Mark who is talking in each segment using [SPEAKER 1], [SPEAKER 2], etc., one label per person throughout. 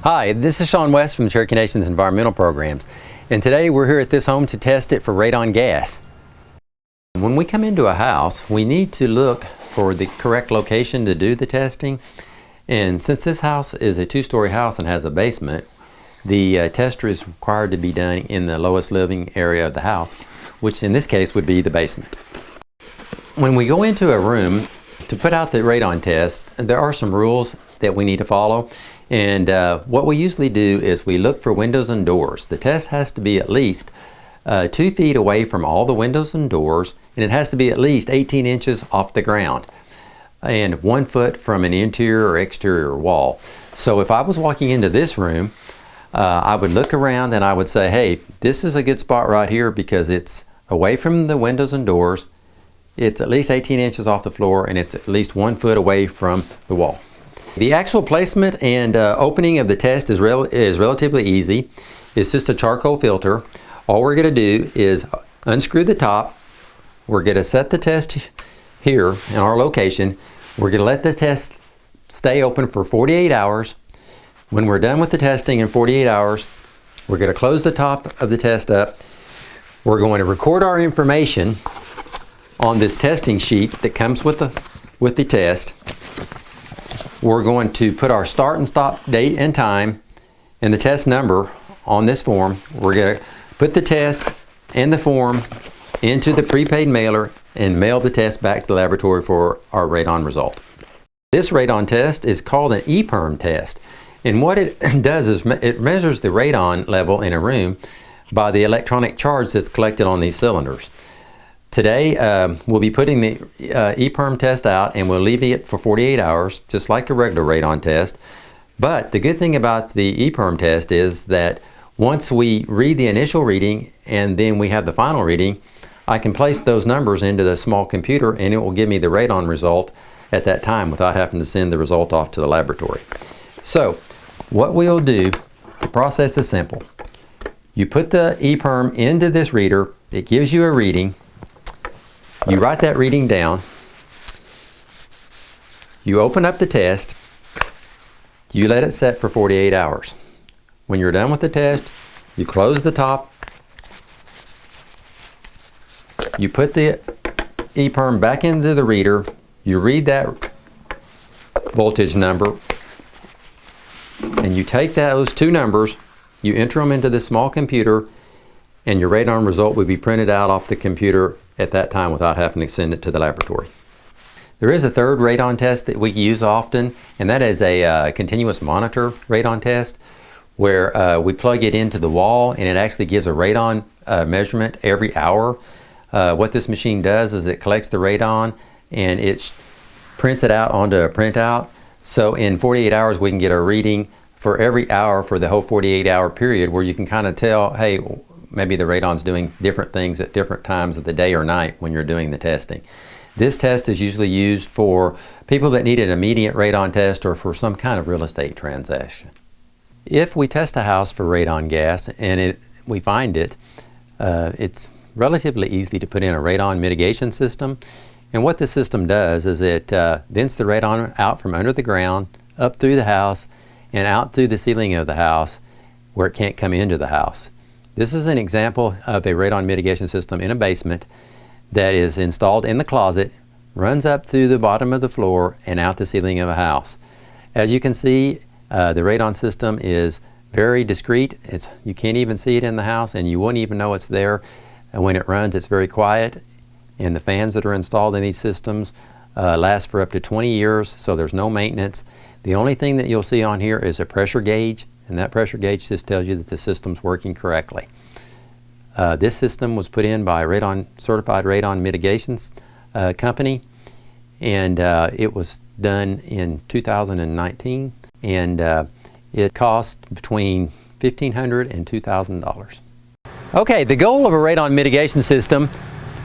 [SPEAKER 1] Hi, this is Sean West from Cherokee Nation's Environmental Programs, and today we're here at this home to test it for radon gas. When we come into a house, we need to look for the correct location to do the testing, and since this house is a two-story house and has a basement, the tester is required to be done in the lowest living area of the house, which in this case would be the basement. When we go into a room to put out the radon test, there are some rules that we need to follow. And what we usually do is we look for windows and doors. The test has to be at least 2 feet away from all the windows and doors, and it has to be at least 18 inches off the ground and 1 foot from an interior or exterior wall. So if I was walking into this room, I would look around and I would say, hey, this is a good spot right here because it's away from the windows and doors, it's at least 18 inches off the floor, and it's at least 1 foot away from the wall. The actual placement and opening of the test is relatively easy. It's just a charcoal filter. All we're going to do is unscrew the top. We're going to set the test here in our location. We're going to let the test stay open for 48 hours. When we're done with the testing in 48 hours, we're going to close the top of the test up. We're going to record our information on this testing sheet that comes with the test. We're going to put our start and stop date and time and the test number on this form. We're going to put the test and the form into the prepaid mailer and mail the test back to the laboratory for our radon result. This radon test is called an EPERM test, and what it does is it measures the radon level in a room by the electronic charge that's collected on these cylinders. Today, we'll be putting the EPERM test out, and we'll leave it for 48 hours, just like a regular radon test. But the good thing about the EPERM test is that once we read the initial reading and then we have the final reading, I can place those numbers into the small computer and it will give me the radon result at that time without having to send the result off to the laboratory. So, what we'll do, the process is simple. You put the EPERM into this reader, it gives you a reading. You write that reading down, you open up the test, you let it set for 48 hours. When you're done with the test, you close the top, you put the EPERM back into the reader, you read that voltage number, and you take those two numbers, you enter them into this small computer, and your radon result will be printed out off the computer at that time without having to send it to the laboratory. There is a third radon test that we use often, and that is a continuous monitor radon test where we plug it into the wall and it actually gives a radon measurement every hour. What this machine does is it collects the radon and it prints it out onto a printout. So in 48 hours we can get a reading for every hour for the whole 48-hour period, where you can kind of tell, hey, maybe the radon's doing different things at different times of the day or night when you're doing the testing. This test is usually used for people that need an immediate radon test or for some kind of real estate transaction. If we test a house for radon gas and we find it, it's relatively easy to put in a radon mitigation system. And what this system does is it vents the radon out from under the ground, up through the house, and out through the ceiling of the house where it can't come into the house. This is an example of a radon mitigation system in a basement that is installed in the closet, runs up through the bottom of the floor and out the ceiling of a house. As you can see, the radon system is very discreet. You can't even see it in the house and you wouldn't even know it's there. And when it runs, it's very quiet. And the fans that are installed in these systems last for up to 20 years, so there's no maintenance. The only thing that you'll see on here is a pressure gauge, and that pressure gauge just tells you that the system's working correctly. This system was put in by a certified radon mitigations company, and it was done in 2019, and it cost between $1,500 and $2,000. Okay, the goal of a radon mitigation system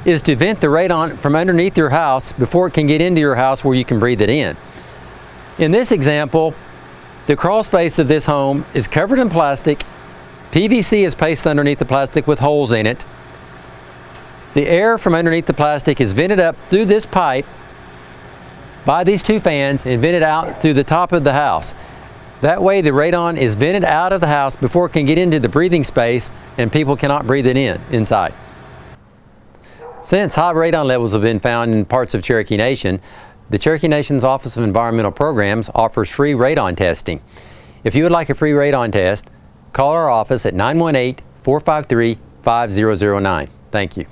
[SPEAKER 1] is to vent the radon from underneath your house before it can get into your house where you can breathe it in. In this example, the crawl space of this home is covered in plastic. PVC is placed underneath the plastic with holes in it. The air from underneath the plastic is vented up through this pipe by these two fans and vented out through the top of the house. That way the radon is vented out of the house before it can get into the breathing space and people cannot breathe it inside. Since high radon levels have been found in parts of Cherokee Nation, the Cherokee Nation's Office of Environmental Programs offers free radon testing. If you would like a free radon test, call our office at 918-453-5009. Thank you.